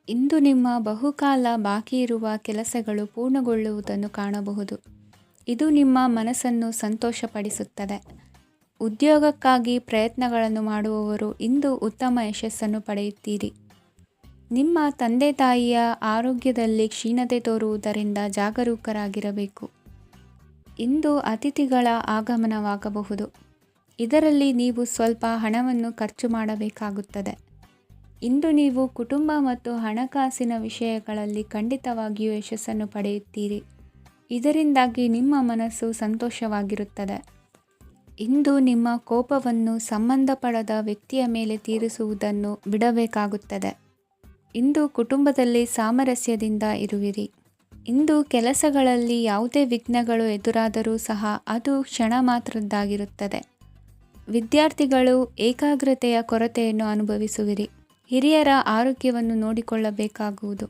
ಇಂದು ನಿಮ್ಮ ಬಹುಕಾಲ ಬಾಕಿ ಇರುವ ಕೆಲಸಗಳು ಪೂರ್ಣಗೊಳ್ಳುವುದನ್ನು ಕಾಣಬಹುದು. ಇದು ನಿಮ್ಮ ಮನಸ್ಸನ್ನು ಸಂತೋಷಪಡಿಸುತ್ತದೆ. ಉದ್ಯೋಗಕ್ಕಾಗಿ ಪ್ರಯತ್ನಗಳನ್ನು ಮಾಡುವವರು ಇಂದು ಉತ್ತಮ ಯಶಸ್ಸನ್ನು ಪಡೆಯುತ್ತೀರಿ. ನಿಮ್ಮ ತಂದೆ ತಾಯಿಯ ಆರೋಗ್ಯದಲ್ಲಿ ಕ್ಷೀಣತೆ ತೋರುವುದರಿಂದ ಜಾಗರೂಕರಾಗಿರಬೇಕು. ಇಂದು ಅತಿಥಿಗಳ ಆಗಮನವಾಗಬಹುದು. ಇದರಲ್ಲಿ ನೀವು ಸ್ವಲ್ಪ ಹಣವನ್ನು ಖರ್ಚು ಮಾಡಬೇಕಾಗುತ್ತದೆ. ಇಂದು ನೀವು ಕುಟುಂಬ ಮತ್ತು ಹಣಕಾಸಿನ ವಿಷಯಗಳಲ್ಲಿ ಖಂಡಿತವಾಗಿಯೂ ಯಶಸ್ಸನ್ನು ಪಡೆಯುತ್ತೀರಿ. ಇದರಿಂದಾಗಿ ನಿಮ್ಮ ಮನಸ್ಸು ಸಂತೋಷವಾಗಿರುತ್ತದೆ. ಇಂದು ನಿಮ್ಮ ಕೋಪವನ್ನು ಸಂಬಂಧಪಡದ ವ್ಯಕ್ತಿಯ ಮೇಲೆ ತೀರಿಸುವುದನ್ನು ಬಿಡಬೇಕಾಗುತ್ತದೆ. ಇಂದು ಕುಟುಂಬದಲ್ಲಿ ಸಾಮರಸ್ಯದಿಂದ ಇರುವಿರಿ. ಇಂದು ಕೆಲಸಗಳಲ್ಲಿ ಯಾವುದೇ ವಿಘ್ನಗಳು ಎದುರಾದರೂ ಸಹ ಅದು ಕ್ಷಣ ಮಾತ್ರದ್ದಾಗಿರುತ್ತದೆ. ವಿದ್ಯಾರ್ಥಿಗಳು ಏಕಾಗ್ರತೆಯ ಕೊರತೆಯನ್ನು ಅನುಭವಿಸುವಿರಿ. ಹಿರಿಯರ ಆರೋಗ್ಯವನ್ನು ನೋಡಿಕೊಳ್ಳಬೇಕಾಗುವುದು.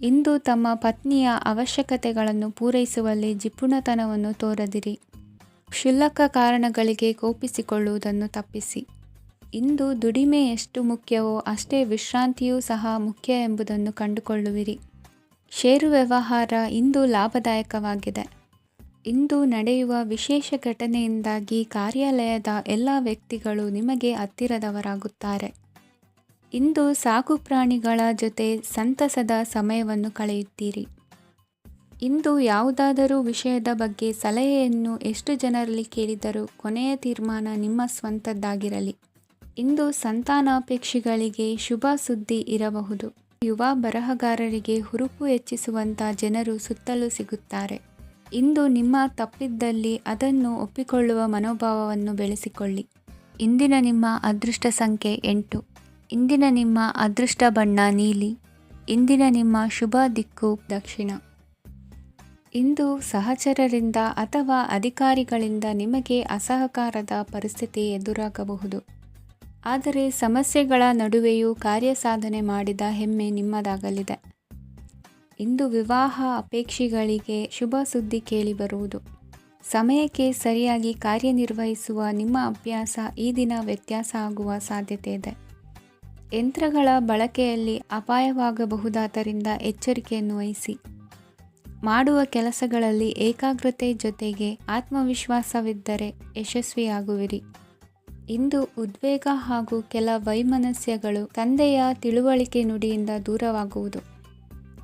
ಇಂದು ತಮ್ಮ ಪತ್ನಿಯ ಅವಶ್ಯಕತೆಗಳನ್ನು ಪೂರೈಸುವಲ್ಲಿ ಜಿಪುಣತನವನ್ನು ತೋರದಿರಿ. ಕ್ಷುಲ್ಲಕ ಕಾರಣಗಳಿಗೆ ಕೋಪಿಸಿಕೊಳ್ಳುವುದನ್ನು ತಪ್ಪಿಸಿ. ಇಂದು ದುಡಿಮೆ ಎಷ್ಟು ಮುಖ್ಯವೋ ಅಷ್ಟೇ ವಿಶ್ರಾಂತಿಯೂ ಸಹ ಮುಖ್ಯ ಎಂಬುದನ್ನು ಕಂಡುಕೊಳ್ಳುವಿರಿ. ಷೇರು ವ್ಯವಹಾರ ಇಂದು ಲಾಭದಾಯಕವಾಗಿದೆ. ಇಂದು ನಡೆಯುವ ವಿಶೇಷ ಘಟನೆಯಿಂದಾಗಿ ಕಾರ್ಯಾಲಯದ ಎಲ್ಲ ವ್ಯಕ್ತಿಗಳು ನಿಮಗೆ ಹತ್ತಿರದವರಾಗುತ್ತಾರೆ. ಇಂದು ಸಾಕು ಪ್ರಾಣಿಗಳ ಜೊತೆ ಸಂತಸದ ಸಮಯವನ್ನು ಕಳೆಯುತ್ತೀರಿ. ಇಂದು ಯಾವುದಾದರೂ ವಿಷಯದ ಬಗ್ಗೆ ಸಲಹೆಯನ್ನು ಎಷ್ಟು ಜನರಲ್ಲಿ ಕೇಳಿದರೂ ಕೊನೆಯ ತೀರ್ಮಾನ ನಿಮ್ಮ ಸ್ವಂತದ್ದಾಗಿರಲಿ. ಇಂದು ಸಂತಾನಾಪೇಕ್ಷಿಗಳಿಗೆ ಶುಭ ಸುದ್ದಿ ಇರಬಹುದು. ಯುವ ಬರಹಗಾರರಿಗೆ ಹುರುಪು ಹೆಚ್ಚಿಸುವಂಥ ಜನರು ಸುತ್ತಲೂ ಸಿಗುತ್ತಾರೆ. ಇಂದು ನಿಮ್ಮ ತಪ್ಪಿದ್ದಲ್ಲಿ ಅದನ್ನು ಒಪ್ಪಿಕೊಳ್ಳುವ ಮನೋಭಾವವನ್ನು ಬೆಳೆಸಿಕೊಳ್ಳಿ. ಇಂದಿನ ನಿಮ್ಮ ಅದೃಷ್ಟ ಸಂಖ್ಯೆ 8. ಇಂದಿನ ನಿಮ್ಮ ಅದೃಷ್ಟ ಬಣ್ಣ ನೀಲಿ. ಇಂದಿನ ನಿಮ್ಮ ಶುಭ ದಿಕ್ಕು ದಕ್ಷಿಣ. ಇಂದು ಸಹಚರರಿಂದ ಅಥವಾ ಅಧಿಕಾರಿಗಳಿಂದ ನಿಮಗೆ ಅಸಹಕಾರದ ಪರಿಸ್ಥಿತಿ ಎದುರಾಗಬಹುದು. ಆದರೆ ಸಮಸ್ಯೆಗಳ ನಡುವೆಯೂ ಕಾರ್ಯಸಾಧನೆ ಮಾಡಿದ ಹೆಮ್ಮೆ ನಿಮ್ಮದಾಗಲಿದೆ. ಇಂದು ವಿವಾಹ ಅಪೇಕ್ಷಿಗಳಿಗೆ ಶುಭ ಸುದ್ದಿ ಕೇಳಿಬರುವುದು. ಸಮಯಕ್ಕೆ ಸರಿಯಾಗಿ ಕಾರ್ಯನಿರ್ವಹಿಸುವ ನಿಮ್ಮ ಅಭ್ಯಾಸ ಈ ದಿನ ವ್ಯತ್ಯಾಸ ಆಗುವ ಸಾಧ್ಯತೆ ಇದೆ. ಯಂತ್ರಗಳ ಬಳಕೆಯಲ್ಲಿ ಅಪಾಯವಾಗಬಹುದಾದ್ದರಿಂದ ಎಚ್ಚರಿಕೆಯನ್ನು ವಹಿಸಿ. ಮಾಡುವ ಕೆಲಸಗಳಲ್ಲಿ ಏಕಾಗ್ರತೆ ಜೊತೆಗೆ ಆತ್ಮವಿಶ್ವಾಸವಿದ್ದರೆ ಯಶಸ್ವಿಯಾಗುವಿರಿ. ಇಂದು ಉದ್ವೇಗ ಹಾಗೂ ಕೆಲ ವೈಮನಸ್ಯಗಳು ತಂದೆಯ ತಿಳುವಳಿಕೆ ನುಡಿಯಿಂದ ದೂರವಾಗುವುದು.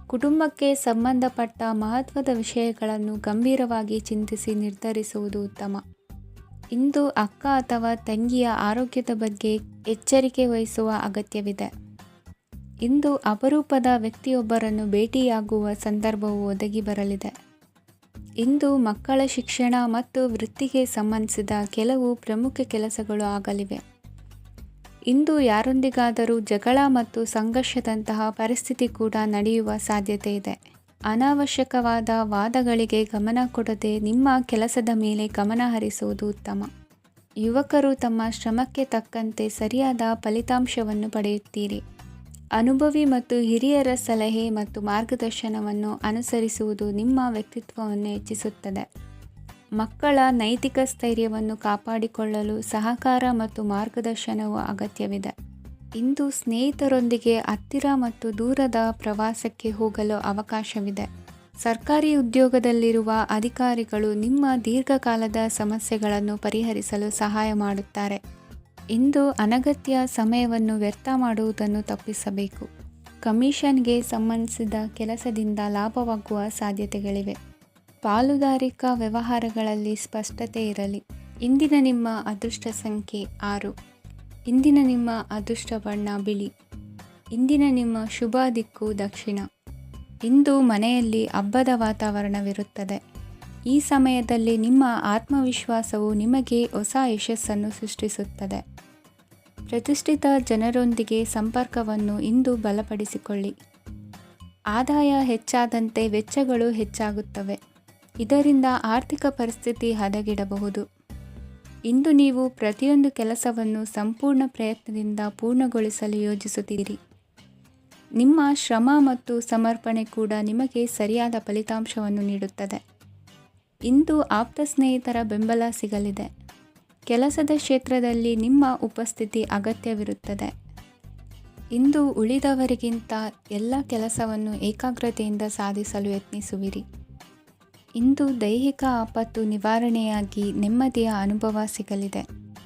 ಕುಟುಂಬಕ್ಕೆ ಸಂಬಂಧಪಟ್ಟ ಮಹತ್ವದ ವಿಷಯಗಳನ್ನು ಗಂಭೀರವಾಗಿ ಚಿಂತಿಸಿ ನಿರ್ಧರಿಸುವುದು ಉತ್ತಮ. ಇಂದು ಅಕ್ಕ ಅಥವಾ ತಂಗಿಯ ಆರೋಗ್ಯದ ಬಗ್ಗೆ ಎಚ್ಚರಿಕೆ ವಹಿಸುವ ಅಗತ್ಯವಿದೆ. ಇಂದು ಅಪರೂಪದ ವ್ಯಕ್ತಿಯೊಬ್ಬರನ್ನು ಭೇಟಿಯಾಗುವ ಸಂದರ್ಭವು ಒದಗಿ ಬರಲಿದೆ. ಇಂದು ಮಕ್ಕಳ ಶಿಕ್ಷಣ ಮತ್ತು ವೃತ್ತಿಗೆ ಸಂಬಂಧಿಸಿದ ಕೆಲವು ಪ್ರಮುಖ ಕೆಲಸಗಳು ಆಗಲಿವೆ. ಇಂದು ಯಾರೊಂದಿಗಾದರೂ ಜಗಳ ಮತ್ತು ಸಂಘರ್ಷದಂತಹ ಪರಿಸ್ಥಿತಿ ಕೂಡ ನಡೆಯುವ ಸಾಧ್ಯತೆ ಇದೆ. ಅನಾವಶ್ಯಕವಾದ ವಾದಗಳಿಗೆ ಗಮನ ಕೊಡದೆ ನಿಮ್ಮ ಕೆಲಸದ ಮೇಲೆ ಗಮನ ಹರಿಸುವುದು ಉತ್ತಮ. ಯುವಕರು ತಮ್ಮ ಶ್ರಮಕ್ಕೆ ತಕ್ಕಂತೆ ಸರಿಯಾದ ಫಲಿತಾಂಶವನ್ನು ಪಡೆಯುತ್ತೀರಿ. ಅನುಭವಿ ಮತ್ತು ಹಿರಿಯರ ಸಲಹೆ ಮತ್ತು ಮಾರ್ಗದರ್ಶನವನ್ನು ಅನುಸರಿಸುವುದು ನಿಮ್ಮ ವ್ಯಕ್ತಿತ್ವವನ್ನು ಹೆಚ್ಚಿಸುತ್ತದೆ. ಮಕ್ಕಳ ನೈತಿಕ ಸ್ಥೈರ್ಯವನ್ನು ಕಾಪಾಡಿಕೊಳ್ಳಲು ಸಹಕಾರ ಮತ್ತು ಮಾರ್ಗದರ್ಶನವು ಅಗತ್ಯವಿದೆ. ಇಂದು ಸ್ನೇಹಿತರೊಂದಿಗೆ ಹತ್ತಿರ ಮತ್ತು ದೂರದ ಪ್ರವಾಸಕ್ಕೆ ಹೋಗಲು ಅವಕಾಶವಿದೆ. ಸರ್ಕಾರಿ ಉದ್ಯೋಗದಲ್ಲಿರುವ ಅಧಿಕಾರಿಗಳು ನಿಮ್ಮ ದೀರ್ಘಕಾಲದ ಸಮಸ್ಯೆಗಳನ್ನು ಪರಿಹರಿಸಲು ಸಹಾಯ ಮಾಡುತ್ತಾರೆ. ಇಂದು ಅನಗತ್ಯ ಸಮಯವನ್ನು ವ್ಯರ್ಥ ಮಾಡುವುದನ್ನು ತಪ್ಪಿಸಬೇಕು. ಕಮಿಷನ್ಗೆ ಸಂಬಂಧಿಸಿದ ಕೆಲಸದಿಂದ ಲಾಭವಾಗುವ ಸಾಧ್ಯತೆಗಳಿವೆ. ಪಾಲುದಾರಿಕಾ ವ್ಯವಹಾರಗಳಲ್ಲಿ ಸ್ಪಷ್ಟತೆ ಇರಲಿ. ಇಂದಿನ ನಿಮ್ಮ ಅದೃಷ್ಟ ಸಂಖ್ಯೆ 6. ಇಂದಿನ ನಿಮ್ಮ ಅದೃಷ್ಟ ಬಣ್ಣ ಬಿಳಿ. ಇಂದಿನ ನಿಮ್ಮ ಶುಭ ದಿಕ್ಕು ದಕ್ಷಿಣ. ಇಂದು ಮನೆಯಲ್ಲಿ ಹಬ್ಬದ ವಾತಾವರಣವಿರುತ್ತದೆ. ಈ ಸಮಯದಲ್ಲಿ ನಿಮ್ಮ ಆತ್ಮವಿಶ್ವಾಸವು ನಿಮಗೆ ಹೊಸ ಯಶಸ್ಸನ್ನು ಸೃಷ್ಟಿಸುತ್ತದೆ. ಪ್ರತಿಷ್ಠಿತ ಜನರೊಂದಿಗೆ ಸಂಪರ್ಕವನ್ನು ಇಂದು ಬಲಪಡಿಸಿಕೊಳ್ಳಿ. ಆದಾಯ ಹೆಚ್ಚಾದಂತೆ ವೆಚ್ಚಗಳು ಹೆಚ್ಚಾಗುತ್ತವೆ. ಇದರಿಂದ ಆರ್ಥಿಕ ಪರಿಸ್ಥಿತಿ ಹದಗೆಡಬಹುದು. ಇಂದು ನೀವು ಪ್ರತಿಯೊಂದು ಕೆಲಸವನ್ನು ಸಂಪೂರ್ಣ ಪ್ರಯತ್ನದಿಂದ ಪೂರ್ಣಗೊಳಿಸಲು ಯೋಜಿಸುತ್ತೀರಿ. ನಿಮ್ಮ ಶ್ರಮ ಮತ್ತು ಸಮರ್ಪಣೆ ಕೂಡ ನಿಮಗೆ ಸರಿಯಾದ ಫಲಿತಾಂಶವನ್ನು ನೀಡುತ್ತದೆ. ಇಂದು ಆಪ್ತ ಸ್ನೇಹಿತರ ಬೆಂಬಲ ಸಿಗಲಿದೆ. ಕೆಲಸದ ಕ್ಷೇತ್ರದಲ್ಲಿ ನಿಮ್ಮ ಉಪಸ್ಥಿತಿ ಅಗತ್ಯವಿರುತ್ತದೆ. ಇಂದು ಉಳಿದವರಿಗಿಂತ ಎಲ್ಲ ಕೆಲಸವನ್ನು ಏಕಾಗ್ರತೆಯಿಂದ ಸಾಧಿಸಲು ಯತ್ನಿಸುವಿರಿ. ಇಂದು ದೈಹಿಕ ಆಪತ್ತು ನಿವಾರಣೆಯಾಗಿ ನೆಮ್ಮದಿಯ ಅನುಭವ ಸಿಗಲಿದೆ.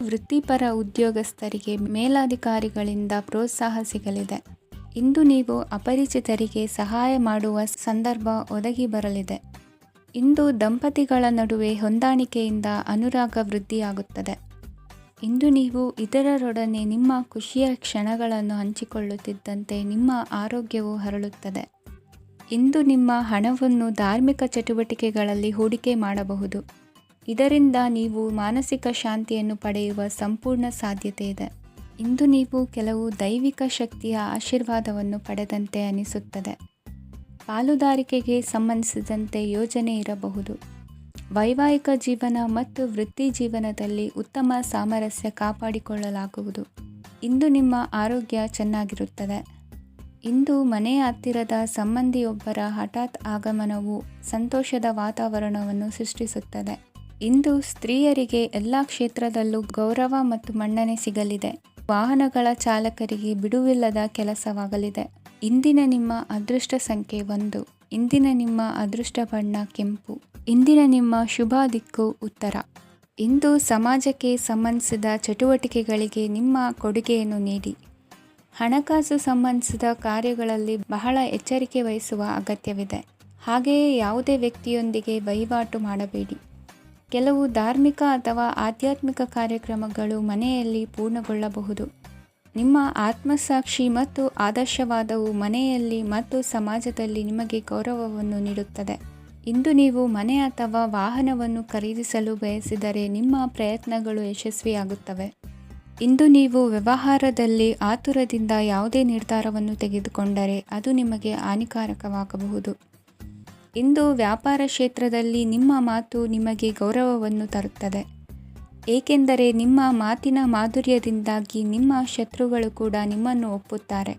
ವೃತ್ತಿಪರ ಉದ್ಯೋಗಸ್ಥರಿಗೆ ಮೇಲಾಧಿಕಾರಿಗಳಿಂದ ಪ್ರೋತ್ಸಾಹ ಸಿಗಲಿದೆ. ಇಂದು ನೀವು ಅಪರಿಚಿತರಿಗೆ ಸಹಾಯ ಮಾಡುವ ಸಂದರ್ಭ ಒದಗಿ ಬರಲಿದೆ. ಇಂದು ದಂಪತಿಗಳ ನಡುವೆ ಹೊಂದಾಣಿಕೆಯಿಂದ ಅನುರಾಗ ವೃದ್ಧಿಯಾಗುತ್ತದೆ. ಇಂದು ನೀವು ಇತರರೊಡನೆ ನಿಮ್ಮ ಖುಷಿಯ ಕ್ಷಣಗಳನ್ನು ಹಂಚಿಕೊಳ್ಳುತ್ತಿದ್ದಂತೆ ನಿಮ್ಮ ಆರೋಗ್ಯವು ಹರಳುತ್ತದೆ. ಇಂದು ನಿಮ್ಮ ಹಣವನ್ನು ಧಾರ್ಮಿಕ ಚಟುವಟಿಕೆಗಳಲ್ಲಿ ಹೂಡಿಕೆ ಮಾಡಬಹುದು. ಇದರಿಂದ ನೀವು ಮಾನಸಿಕ ಶಾಂತಿಯನ್ನು ಪಡೆಯುವ ಸಂಪೂರ್ಣ ಸಾಧ್ಯತೆ ಇದೆ. ಇಂದು ನೀವು ಕೆಲವು ದೈವಿಕ ಶಕ್ತಿಯ ಆಶೀರ್ವಾದವನ್ನು ಪಡೆದಂತೆ ಅನಿಸುತ್ತದೆ. ಪಾಲುದಾರಿಕೆಗೆ ಸಂಬಂಧಿಸಿದಂತೆ ಯೋಜನೆ ಇರಬಹುದು. ವೈವಾಹಿಕ ಜೀವನ ಮತ್ತು ವೃತ್ತಿ ಜೀವನದಲ್ಲಿ ಉತ್ತಮ ಸಾಮರಸ್ಯ ಕಾಪಾಡಿಕೊಳ್ಳಲಾಗುವುದು. ಇಂದು ನಿಮ್ಮ ಆರೋಗ್ಯ ಚೆನ್ನಾಗಿರುತ್ತದೆ. ಇಂದು ಮನೆಯ ಹತ್ತಿರದ ಸಂಬಂಧಿಯೊಬ್ಬರ ಹಠಾತ್ ಆಗಮನವು ಸಂತೋಷದ ವಾತಾವರಣವನ್ನು ಸೃಷ್ಟಿಸುತ್ತದೆ. ಇಂದು ಸ್ತ್ರೀಯರಿಗೆ ಎಲ್ಲ ಕ್ಷೇತ್ರದಲ್ಲೂ ಗೌರವ ಮತ್ತು ಮನ್ನಣೆ ಸಿಗಲಿದೆ. ವಾಹನಗಳ ಚಾಲಕರಿಗೆ ಬಿಡುವಿಲ್ಲದ ಕೆಲಸವಾಗಲಿದೆ. ಇಂದಿನ ನಿಮ್ಮ ಅದೃಷ್ಟ ಸಂಖ್ಯೆ 1. ಇಂದಿನ ನಿಮ್ಮ ಅದೃಷ್ಟ ಬಣ್ಣ ಕೆಂಪು. ಇಂದಿನ ನಿಮ್ಮ ಶುಭ ದಿಕ್ಕು ಉತ್ತರ. ಇಂದು ಸಮಾಜಕ್ಕೆ ಸಂಬಂಧಿಸಿದ ಚಟುವಟಿಕೆಗಳಿಗೆ ನಿಮ್ಮ ಕೊಡುಗೆಯನ್ನು ನೀಡಿ. ಹಣಕಾಸು ಸಂಬಂಧಿಸಿದ ಕಾರ್ಯಗಳಲ್ಲಿ ಬಹಳ ಎಚ್ಚರಿಕೆ ವಹಿಸುವ ಅಗತ್ಯವಿದೆ. ಹಾಗೆಯೇ ಯಾವುದೇ ವ್ಯಕ್ತಿಯೊಂದಿಗೆ ವಹಿವಾಟು ಮಾಡಬೇಡಿ. ಕೆಲವು ಧಾರ್ಮಿಕ ಅಥವಾ ಆಧ್ಯಾತ್ಮಿಕ ಕಾರ್ಯಕ್ರಮಗಳು ಮನೆಯಲ್ಲಿ ಪೂರ್ಣಗೊಳ್ಳಬಹುದು. ನಿಮ್ಮ ಆತ್ಮಸಾಕ್ಷಿ ಮತ್ತು ಆದರ್ಶವಾದವು ಮನೆಯಲ್ಲಿ ಮತ್ತು ಸಮಾಜದಲ್ಲಿ ನಿಮಗೆ ಗೌರವವನ್ನು ನೀಡುತ್ತದೆ. ಇಂದು ನೀವು ಮನೆ ಅಥವಾ ವಾಹನವನ್ನು ಖರೀದಿಸಲು ಬಯಸಿದರೆ ನಿಮ್ಮ ಪ್ರಯತ್ನಗಳು ಯಶಸ್ವಿಯಾಗುತ್ತವೆ. ಇಂದು ನೀವು ವ್ಯವಹಾರದಲ್ಲಿ ಆತುರದಿಂದ ಯಾವುದೇ ನಿರ್ಧಾರವನ್ನು ತೆಗೆದುಕೊಂಡರೆ ಅದು ನಿಮಗೆ ಹಾನಿಕಾರಕವಾಗಬಹುದು. ಇಂದು ವ್ಯಾಪಾರ ಕ್ಷೇತ್ರದಲ್ಲಿ ನಿಮ್ಮ ಮಾತು ನಿಮಗೆ ಗೌರವವನ್ನು ತರುತ್ತದೆ, ಏಕೆಂದರೆ ನಿಮ್ಮ ಮಾತಿನ ಮಾಧುರ್ಯದಿಂದಾಗಿ ನಿಮ್ಮ ಶತ್ರುಗಳು ಕೂಡ ನಿಮ್ಮನ್ನು ಒಪ್ಪುತ್ತಾರೆ.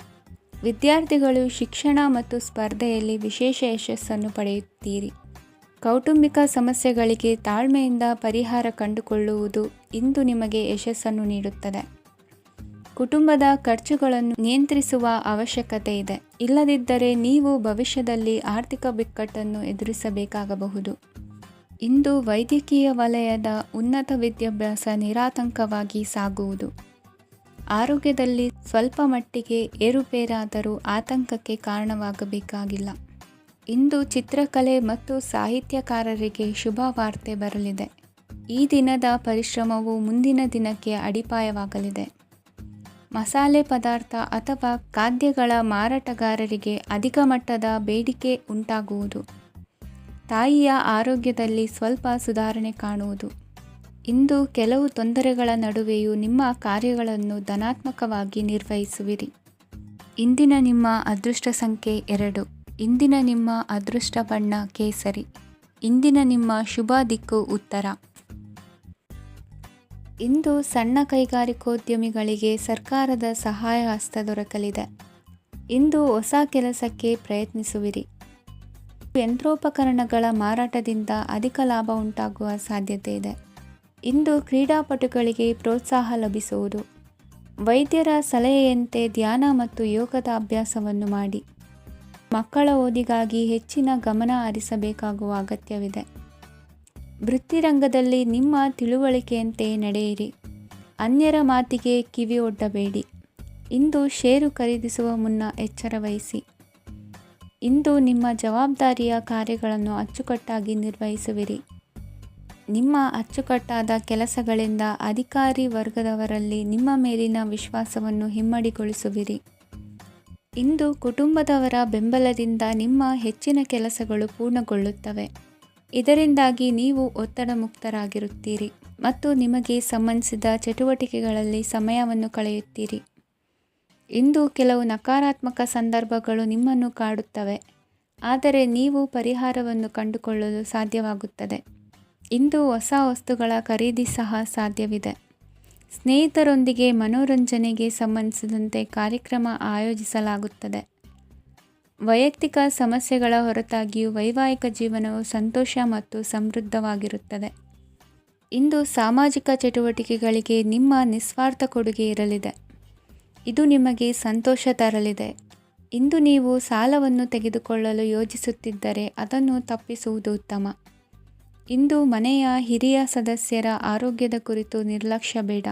ವಿದ್ಯಾರ್ಥಿಗಳು ಶಿಕ್ಷಣ ಮತ್ತು ಸ್ಪರ್ಧೆಯಲ್ಲಿ ವಿಶೇಷ ಯಶಸ್ಸನ್ನು ಪಡೆಯುತ್ತೀರಿ. ಕೌಟುಂಬಿಕ ಸಮಸ್ಯೆಗಳಿಗೆ ತಾಳ್ಮೆಯಿಂದ ಪರಿಹಾರ ಕಂಡುಕೊಳ್ಳುವುದು ಇಂದು ನಿಮಗೆ ಯಶಸ್ಸನ್ನು ನೀಡುತ್ತದೆ. ಕುಟುಂಬದ ಖರ್ಚುಗಳನ್ನು ನಿಯಂತ್ರಿಸುವ ಅವಶ್ಯಕತೆ ಇದೆ. ಇಲ್ಲದಿದ್ದರೆ ನೀವು ಭವಿಷ್ಯದಲ್ಲಿ ಆರ್ಥಿಕ ಬಿಕ್ಕಟ್ಟನ್ನು ಎದುರಿಸಬೇಕಾಗಬಹುದು. ಇಂದು ವೈದ್ಯಕೀಯ ವಲಯದ ಉನ್ನತ ವಿದ್ಯಾಭ್ಯಾಸ ನಿರಾತಂಕವಾಗಿ ಸಾಗುವುದು. ಆರೋಗ್ಯದಲ್ಲಿ ಸ್ವಲ್ಪ ಮಟ್ಟಿಗೆ ಏರುಪೇರಾದರೂ ಆತಂಕಕ್ಕೆ ಕಾರಣವಾಗಬೇಕಾಗಿಲ್ಲ. ಇಂದು ಚಿತ್ರಕಲೆ ಮತ್ತು ಸಾಹಿತ್ಯಕಾರರಿಗೆ ಶುಭ ವಾರ್ತೆ ಬರಲಿದೆ. ಈ ದಿನದ ಪರಿಶ್ರಮವು ಮುಂದಿನ ದಿನಕ್ಕೆ ಅಡಿಪಾಯವಾಗಲಿದೆ. ಮಸಾಲೆ ಪದಾರ್ಥ ಅಥವಾ ಖಾದ್ಯಗಳ ಮಾರಾಟಗಾರರಿಗೆ ಅಧಿಕ ಮಟ್ಟದ ಬೇಡಿಕೆ ಉಂಟಾಗುವುದು. ತಾಯಿಯ ಆರೋಗ್ಯದಲ್ಲಿ ಸ್ವಲ್ಪ ಸುಧಾರಣೆ ಕಾಣುವುದು. ಇಂದು ಕೆಲವು ತೊಂದರೆಗಳ ನಡುವೆಯೂ ನಿಮ್ಮ ಕಾರ್ಯಗಳನ್ನು ಧನಾತ್ಮಕವಾಗಿ ನಿರ್ವಹಿಸುವಿರಿ. ಇಂದಿನ ನಿಮ್ಮ ಅದೃಷ್ಟ ಸಂಖ್ಯೆ 2. ಇಂದಿನ ನಿಮ್ಮ ಅದೃಷ್ಟ ಬಣ್ಣ ಕೇಸರಿ. ಇಂದಿನ ನಿಮ್ಮ ಶುಭ ದಿಕ್ಕು ಉತ್ತರ. ಇಂದು ಸಣ್ಣ ಕೈಗಾರಿಕೋದ್ಯಮಿಗಳಿಗೆ ಸರ್ಕಾರದ ಸಹಾಯ ಹಸ್ತ ದೊರಕಲಿದೆ. ಇಂದು ಹೊಸ ಕೆಲಸಕ್ಕೆ ಪ್ರಯತ್ನಿಸುವಿರಿ. ಯಂತ್ರೋಪಕರಣಗಳ ಮಾರಾಟದಿಂದ ಅಧಿಕ ಲಾಭ ಉಂಟಾಗುವ ಸಾಧ್ಯತೆ ಇದೆ. ಇಂದು ಕ್ರೀಡಾಪಟುಗಳಿಗೆ ಪ್ರೋತ್ಸಾಹ ಲಭಿಸುವುದು. ವೈದ್ಯರ ಸಲಹೆಯಂತೆ ಧ್ಯಾನ ಮತ್ತು ಯೋಗದ ಅಭ್ಯಾಸವನ್ನು ಮಾಡಿ. ಮಕ್ಕಳ ಓದಿಗಾಗಿ ಹೆಚ್ಚಿನ ಗಮನ ಹರಿಸಬೇಕಾಗುವ ಅಗತ್ಯವಿದೆ. ವೃತ್ತಿರಂಗದಲ್ಲಿ ನಿಮ್ಮ ತಿಳುವಳಿಕೆಯಂತೆ ನಡೆಯಿರಿ. ಅನ್ಯರ ಮಾತಿಗೆ ಕಿವಿ ಒಡ್ಡಬೇಡಿ. ಇಂದು ಷೇರು ಖರೀದಿಸುವ ಮುನ್ನ ಎಚ್ಚರ ವಹಿಸಿ. ಇಂದು ನಿಮ್ಮ ಜವಾಬ್ದಾರಿಯ ಕಾರ್ಯಗಳನ್ನು ಅಚ್ಚುಕಟ್ಟಾಗಿ ನಿರ್ವಹಿಸುವಿರಿ. ನಿಮ್ಮ ಅಚ್ಚುಕಟ್ಟಾದ ಕೆಲಸಗಳಿಂದ ಅಧಿಕಾರಿ ವರ್ಗದವರಲ್ಲಿ ನಿಮ್ಮ ಮೇಲಿನ ವಿಶ್ವಾಸವನ್ನು ಇಮ್ಮಡಿಗೊಳಿಸುವಿರಿ. ಇಂದು ಕುಟುಂಬದವರ ಬೆಂಬಲದಿಂದ ನಿಮ್ಮ ಹೆಚ್ಚಿನ ಕೆಲಸಗಳು ಪೂರ್ಣಗೊಳ್ಳುತ್ತವೆ. ಇದರಿಂದಾಗಿ ನೀವು ಒತ್ತಡ ಮುಕ್ತರಾಗಿರುತ್ತೀರಿ ಮತ್ತು ನಿಮಗೆ ಸಂಬಂಧಿಸಿದ ಚಟುವಟಿಕೆಗಳಲ್ಲಿ ಸಮಯವನ್ನು ಕಳೆಯುತ್ತೀರಿ. ಇಂದು ಕೆಲವು ನಕಾರಾತ್ಮಕ ಸಂದರ್ಭಗಳು ನಿಮ್ಮನ್ನು ಕಾಡುತ್ತವೆ, ಆದರೆ ನೀವು ಪರಿಹಾರವನ್ನು ಕಂಡುಕೊಳ್ಳಲು ಸಾಧ್ಯವಾಗುತ್ತದೆ. ಇಂದು ಹೊಸ ವಸ್ತುಗಳ ಖರೀದಿ ಸಹ ಸಾಧ್ಯವಿದೆ. ಸ್ನೇಹಿತರೊಂದಿಗೆ ಮನೋರಂಜನೆಗೆ ಸಂಬಂಧಿಸಿದಂತೆ ಕಾರ್ಯಕ್ರಮ ಆಯೋಜಿಸಲಾಗುತ್ತದೆ. ವೈಯಕ್ತಿಕ ಸಮಸ್ಯೆಗಳ ಹೊರತಾಗಿಯೂ ವೈವಾಹಿಕ ಜೀವನವು ಸಂತೋಷ ಮತ್ತು ಸಮೃದ್ಧವಾಗಿರುತ್ತದೆ. ಇಂದು ಸಾಮಾಜಿಕ ಚಟುವಟಿಕೆಗಳಿಗೆ ನಿಮ್ಮ ನಿಸ್ವಾರ್ಥ ಕೊಡುಗೆ ಇರಲಿದೆ. ಇದು ನಿಮಗೆ ಸಂತೋಷ ತರಲಿದೆ. ಇಂದು ನೀವು ಸಾಲವನ್ನು ತೆಗೆದುಕೊಳ್ಳಲು ಯೋಜಿಸುತ್ತಿದ್ದರೆ ಅದನ್ನು ತಪ್ಪಿಸುವುದು ಉತ್ತಮ. ಇಂದು ಮನೆಯ ಹಿರಿಯ ಸದಸ್ಯರ ಆರೋಗ್ಯದ ಕುರಿತು ನಿರ್ಲಕ್ಷ್ಯ ಬೇಡ.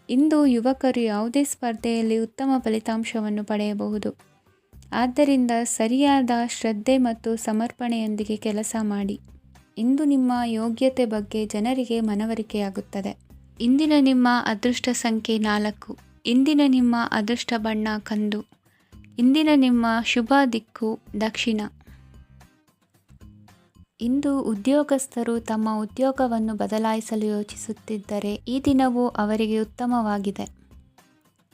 ಇಂದು ಯುವಕರು ಯಾವುದೇ ಸ್ಪರ್ಧೆಯಲ್ಲಿ ಉತ್ತಮ ಫಲಿತಾಂಶವನ್ನು ಪಡೆಯಬಹುದು. ಆದ್ದರಿಂದ ಸರಿಯಾದ ಶ್ರದ್ಧೆ ಮತ್ತು ಸಮರ್ಪಣೆಯೊಂದಿಗೆ ಕೆಲಸ ಮಾಡಿ. ಇಂದು ನಿಮ್ಮ ಯೋಗ್ಯತೆ ಬಗ್ಗೆ ಜನರಿಗೆ ಮನವರಿಕೆಯಾಗುತ್ತದೆ. ಇಂದಿನ ನಿಮ್ಮ ಅದೃಷ್ಟ ಸಂಖ್ಯೆ 4. ಇಂದಿನ ನಿಮ್ಮ ಅದೃಷ್ಟ ಬಣ್ಣ ಕಂದು. ಇಂದಿನ ನಿಮ್ಮ ಶುಭ ದಿಕ್ಕು ದಕ್ಷಿಣ. ಇಂದು ಉದ್ಯೋಗಸ್ಥರು ತಮ್ಮ ಉದ್ಯೋಗವನ್ನು ಬದಲಾಯಿಸಲು ಯೋಚಿಸುತ್ತಿದ್ದರೆ ಈ ದಿನವೂ ಅವರಿಗೆ ಉತ್ತಮವಾಗಿದೆ.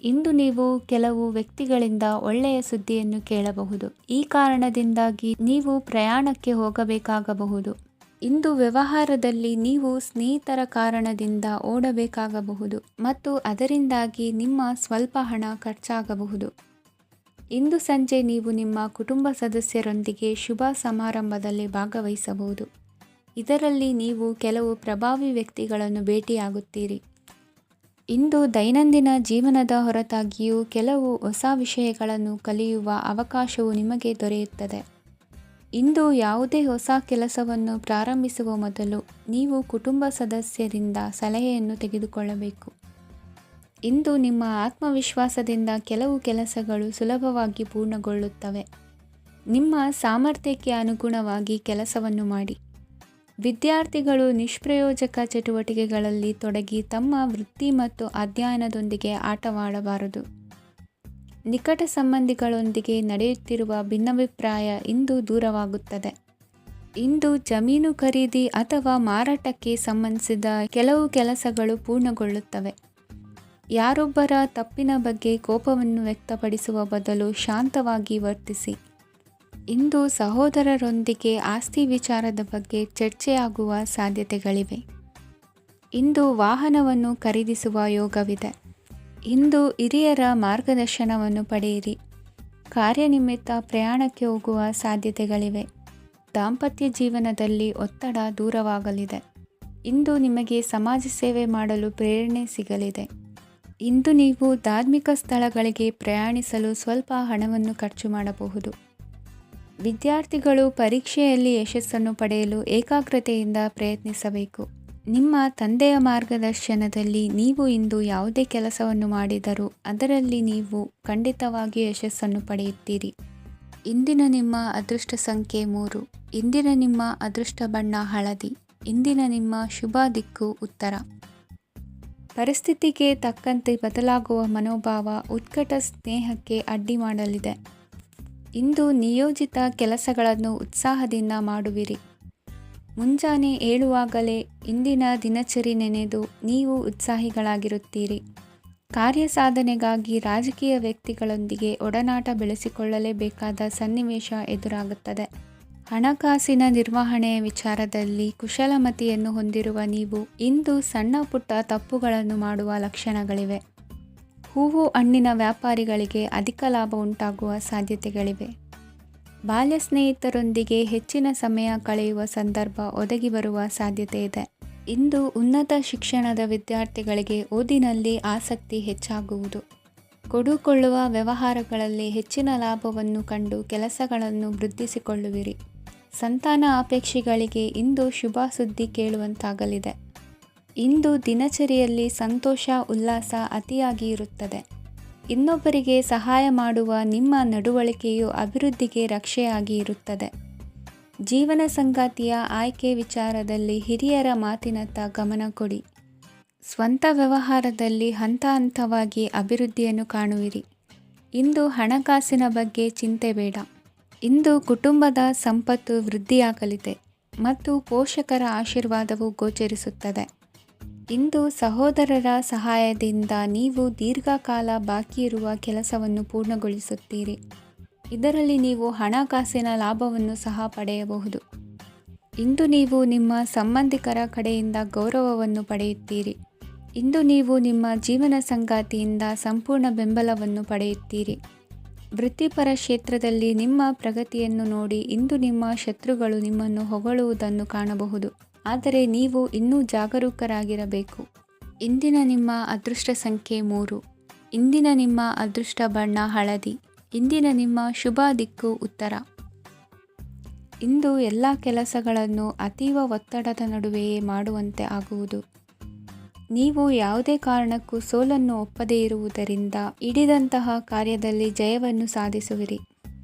ಇಂದು ನೀವು ಕೆಲವು ವ್ಯಕ್ತಿಗಳಿಂದ ಒಳ್ಳೆಯ ಸುದ್ದಿಯನ್ನು ಕೇಳಬಹುದು. ಈ ಕಾರಣದಿಂದಾಗಿ ನೀವು ಪ್ರಯಾಣಕ್ಕೆ ಹೋಗಬೇಕಾಗಬಹುದು. ಇಂದು ವ್ಯವಹಾರದಲ್ಲಿ ನೀವು ಸ್ನೇಹಿತರ ಕಾರಣದಿಂದ ಓಡಬೇಕಾಗಬಹುದು ಮತ್ತು ಅದರಿಂದಾಗಿ ನಿಮ್ಮ ಸ್ವಲ್ಪ ಹಣ ಖರ್ಚಾಗಬಹುದು. ಇಂದು ಸಂಜೆ ನೀವು ನಿಮ್ಮ ಕುಟುಂಬ ಸದಸ್ಯರೊಂದಿಗೆ ಶುಭ ಸಮಾರಂಭದಲ್ಲಿ ಭಾಗವಹಿಸಬಹುದು. ಇದರಲ್ಲಿ ನೀವು ಕೆಲವು ಪ್ರಭಾವಿ ವ್ಯಕ್ತಿಗಳನ್ನು ಭೇಟಿಯಾಗುತ್ತೀರಿ. ಇಂದು ದೈನಂದಿನ ಜೀವನದ ಹೊರತಾಗಿಯೂ ಕೆಲವು ಹೊಸ ವಿಷಯಗಳನ್ನು ಕಲಿಯುವ ಅವಕಾಶವು ನಿಮಗೆ ದೊರೆಯುತ್ತದೆ. ಇಂದು ಯಾವುದೇ ಹೊಸ ಕೆಲಸವನ್ನು ಪ್ರಾರಂಭಿಸುವ ಮೊದಲು ನೀವು ಕುಟುಂಬ ಸದಸ್ಯರಿಂದ ಸಲಹೆಯನ್ನು ತೆಗೆದುಕೊಳ್ಳಬೇಕು. ಇಂದು ನಿಮ್ಮ ಆತ್ಮವಿಶ್ವಾಸದಿಂದ ಕೆಲವು ಕೆಲಸಗಳು ಸುಲಭವಾಗಿ ಪೂರ್ಣಗೊಳ್ಳುತ್ತವೆ. ನಿಮ್ಮ ಸಾಮರ್ಥ್ಯಕ್ಕೆ ಅನುಗುಣವಾಗಿ ಕೆಲಸವನ್ನು ಮಾಡಿ. ವಿದ್ಯಾರ್ಥಿಗಳು ನಿಷ್ಪ್ರಯೋಜಕ ಚಟುವಟಿಕೆಗಳಲ್ಲಿ ತೊಡಗಿ ತಮ್ಮ ವೃತ್ತಿ ಮತ್ತು ಅಧ್ಯಯನದೊಂದಿಗೆ ಆಟವಾಡಬಾರದು. ನಿಕಟ ಸಂಬಂಧಿಗಳೊಂದಿಗೆ ನಡೆಯುತ್ತಿರುವ ಭಿನ್ನಾಭಿಪ್ರಾಯ ಇಂದು ದೂರವಾಗುತ್ತದೆ. ಇಂದು ಜಮೀನು ಖರೀದಿ ಅಥವಾ ಮಾರಾಟಕ್ಕೆ ಸಂಬಂಧಿಸಿದ ಕೆಲವು ಕೆಲಸಗಳು ಪೂರ್ಣಗೊಳ್ಳುತ್ತವೆ. ಯಾರೊಬ್ಬರ ತಪ್ಪಿನ ಬಗ್ಗೆ ಕೋಪವನ್ನು ವ್ಯಕ್ತಪಡಿಸುವ ಬದಲು ಶಾಂತವಾಗಿ ವರ್ತಿಸಿ. ಇಂದು ಸಹೋದರರೊಂದಿಗೆ ಆಸ್ತಿ ವಿಚಾರದ ಬಗ್ಗೆ ಚರ್ಚೆಯಾಗುವ ಸಾಧ್ಯತೆಗಳಿವೆ. ಇಂದು ವಾಹನವನ್ನು ಖರೀದಿಸುವ ಯೋಗವಿದೆ. ಇಂದು ಹಿರಿಯರ ಮಾರ್ಗದರ್ಶನವನ್ನು ಪಡೆಯಿರಿ. ಕಾರ್ಯನಿಮಿತ್ತ ಪ್ರಯಾಣಕ್ಕೆ ಹೋಗುವ ಸಾಧ್ಯತೆಗಳಿವೆ. ದಾಂಪತ್ಯ ಜೀವನದಲ್ಲಿ ಒತ್ತಡ ದೂರವಾಗಲಿದೆ. ಇಂದು ನಿಮಗೆ ಸಮಾಜ ಸೇವೆ ಮಾಡಲು ಪ್ರೇರಣೆ ಸಿಗಲಿದೆ. ಇಂದು ನೀವು ಧಾರ್ಮಿಕ ಸ್ಥಳಗಳಿಗೆ ಪ್ರಯಾಣಿಸಲು ಸ್ವಲ್ಪ ಹಣವನ್ನು ಖರ್ಚು ಮಾಡಬಹುದು. ವಿದ್ಯಾರ್ಥಿಗಳು ಪರೀಕ್ಷೆಯಲ್ಲಿ ಯಶಸ್ಸನ್ನು ಪಡೆಯಲು ಏಕಾಗ್ರತೆಯಿಂದ ಪ್ರಯತ್ನಿಸಬೇಕು. ನಿಮ್ಮ ತಂದೆಯ ಮಾರ್ಗದರ್ಶನದಲ್ಲಿ ನೀವು ಇಂದು ಯಾವುದೇ ಕೆಲಸವನ್ನು ಮಾಡಿದರೂ ಅದರಲ್ಲಿ ನೀವು ಖಂಡಿತವಾಗಿಯೂ ಯಶಸ್ಸನ್ನು ಪಡೆಯುತ್ತೀರಿ. ಇಂದಿನ ನಿಮ್ಮ ಅದೃಷ್ಟ ಸಂಖ್ಯೆ 3. ಇಂದಿನ ನಿಮ್ಮ ಅದೃಷ್ಟ ಬಣ್ಣ ಹಳದಿ. ಇಂದಿನ ನಿಮ್ಮ ಶುಭ ದಿಕ್ಕು ಉತ್ತರ. ಪರಿಸ್ಥಿತಿಗೆ ತಕ್ಕಂತೆ ಬದಲಾಗುವ ಮನೋಭಾವ ಉತ್ಕಟ ಸ್ನೇಹಕ್ಕೆ ಅಡ್ಡಿ ಮಾಡಲಿದೆ. ಇಂದು ನಿಯೋಜಿತ ಕೆಲಸಗಳನ್ನು ಉತ್ಸಾಹದಿಂದ ಮಾಡುವಿರಿ. ಮುಂಜಾನೆ ಏಳುವಾಗಲೇ ಇಂದಿನ ದಿನಚರಿ ನೆನೆದು ನೀವು ಉತ್ಸಾಹಿಗಳಾಗಿರುತ್ತೀರಿ. ಕಾರ್ಯಸಾಧನೆಗಾಗಿ ರಾಜಕೀಯ ವ್ಯಕ್ತಿಗಳೊಂದಿಗೆ ಒಡನಾಟ ಬೆಳೆಸಿಕೊಳ್ಳಲೇಬೇಕಾದ ಸನ್ನಿವೇಶ ಎದುರಾಗುತ್ತದೆ. ಹಣಕಾಸಿನ ನಿರ್ವಹಣೆಯ ವಿಚಾರದಲ್ಲಿ ಕುಶಲಮತಿಯನ್ನು ಹೊಂದಿರುವ ನೀವು ಇಂದು ಸಣ್ಣ ಪುಟ್ಟ ತಪ್ಪುಗಳನ್ನು ಮಾಡುವ ಲಕ್ಷಣಗಳಿವೆ. ಹೂವು ಹಣ್ಣಿನ ವ್ಯಾಪಾರಿಗಳಿಗೆ ಅಧಿಕ ಲಾಭ ಉಂಟಾಗುವ ಸಾಧ್ಯತೆಗಳಿವೆ. ಬಾಲ್ಯ ಸ್ನೇಹಿತರೊಂದಿಗೆ ಹೆಚ್ಚಿನ ಸಮಯ ಕಳೆಯುವ ಸಂದರ್ಭ ಒದಗಿ ಬರುವ ಸಾಧ್ಯತೆ ಇದೆ. ಇಂದು ಉನ್ನತ ಶಿಕ್ಷಣದ ವಿದ್ಯಾರ್ಥಿಗಳಿಗೆ ಓದಿನಲ್ಲಿ ಆಸಕ್ತಿ ಹೆಚ್ಚಾಗುವುದು. ಕೊಡುಕೊಳ್ಳುವ ವ್ಯವಹಾರಗಳಲ್ಲಿ ಹೆಚ್ಚಿನ ಲಾಭವನ್ನು ಕಂಡು ಕೆಲಸಗಳನ್ನು ವೃದ್ಧಿಸಿಕೊಳ್ಳುವಿರಿ. ಸಂತಾನ ಅಪೇಕ್ಷಿಗಳಿಗೆ ಇಂದು ಶುಭ ಸುದ್ದಿ ಕೇಳುವಂತಾಗಲಿದೆ. ಇಂದು ದಿನಚರಿಯಲ್ಲಿ ಸಂತೋಷ ಉಲ್ಲಾಸ ಅತಿಯಾಗಿ ಇರುತ್ತದೆ. ಇನ್ನೊಬ್ಬರಿಗೆ ಸಹಾಯ ಮಾಡುವ ನಿಮ್ಮ ನಡವಳಿಕೆಯು ಅಭಿವೃದ್ಧಿಗೆ ರಕ್ಷೆಯಾಗಿ ಇರುತ್ತದೆ. ಜೀವನ ಸಂಗಾತಿಯ ಆಯ್ಕೆ ವಿಚಾರದಲ್ಲಿ ಹಿರಿಯರ ಮಾತಿನತ್ತ ಗಮನ ಕೊಡಿ. ಸ್ವಂತ ವ್ಯವಹಾರದಲ್ಲಿ ಹಂತ ಹಂತವಾಗಿ ಅಭಿವೃದ್ಧಿಯನ್ನು ಕಾಣುವಿರಿ. ಇಂದು ಹಣಕಾಸಿನ ಬಗ್ಗೆ ಚಿಂತೆ ಬೇಡ. ಇಂದು ಕುಟುಂಬದ ಸಂಪತ್ತು ವೃದ್ಧಿಯಾಗಲಿದೆ ಮತ್ತು ಪೋಷಕರ ಆಶೀರ್ವಾದವು ಗೋಚರಿಸುತ್ತದೆ. ಇಂದು ಸಹೋದರರ ಸಹಾಯದಿಂದ ನೀವು ದೀರ್ಘಕಾಲ ಬಾಕಿ ಇರುವ ಕೆಲಸವನ್ನು ಪೂರ್ಣಗೊಳಿಸುತ್ತೀರಿ. ಇದರಲ್ಲಿ ನೀವು ಹಣಕಾಸಿನ ಲಾಭವನ್ನು ಸಹ ಪಡೆಯಬಹುದು. ಇಂದು ನೀವು ನಿಮ್ಮ ಸಂಬಂಧಿಕರ ಕಡೆಯಿಂದ ಗೌರವವನ್ನು ಪಡೆಯುತ್ತೀರಿ. ಇಂದು ನೀವು ನಿಮ್ಮ ಜೀವನ ಸಂಗಾತಿಯಿಂದ ಸಂಪೂರ್ಣ ಬೆಂಬಲವನ್ನು ಪಡೆಯುತ್ತೀರಿ. ವೃತ್ತಿಪರ ಕ್ಷೇತ್ರದಲ್ಲಿ ನಿಮ್ಮ ಪ್ರಗತಿಯನ್ನು ನೋಡಿ ಇಂದು ನಿಮ್ಮ ಶತ್ರುಗಳು ನಿಮ್ಮನ್ನು ಹೊಗಳುವುದನ್ನು ಕಾಣಬಹುದು. ಆದರೆ ನೀವು ಇನ್ನೂ ಜಾಗರೂಕರಾಗಿರಬೇಕು. ಇಂದಿನ ನಿಮ್ಮ ಅದೃಷ್ಟ ಸಂಖ್ಯೆ 3. ಇಂದಿನ ನಿಮ್ಮ ಅದೃಷ್ಟ ಬಣ್ಣ ಹಳದಿ. ಇಂದಿನ ನಿಮ್ಮ ಶುಭ ದಿಕ್ಕು ಉತ್ತರ. ಇಂದು ಎಲ್ಲ ಕೆಲಸಗಳನ್ನು ಅತೀವ ಒತ್ತಡದ ನಡುವೆಯೇ ಮಾಡುವಂತೆ ಆಗುವುದು. ನೀವು ಯಾವುದೇ ಕಾರಣಕ್ಕೂ ಸೋಲನ್ನು ಒಪ್ಪದೇ ಇರುವುದರಿಂದ ಹಿಡಿದಂತಹ ಕಾರ್ಯದಲ್ಲಿ ಜಯವನ್ನು ಸಾಧಿಸುವಿರಿ.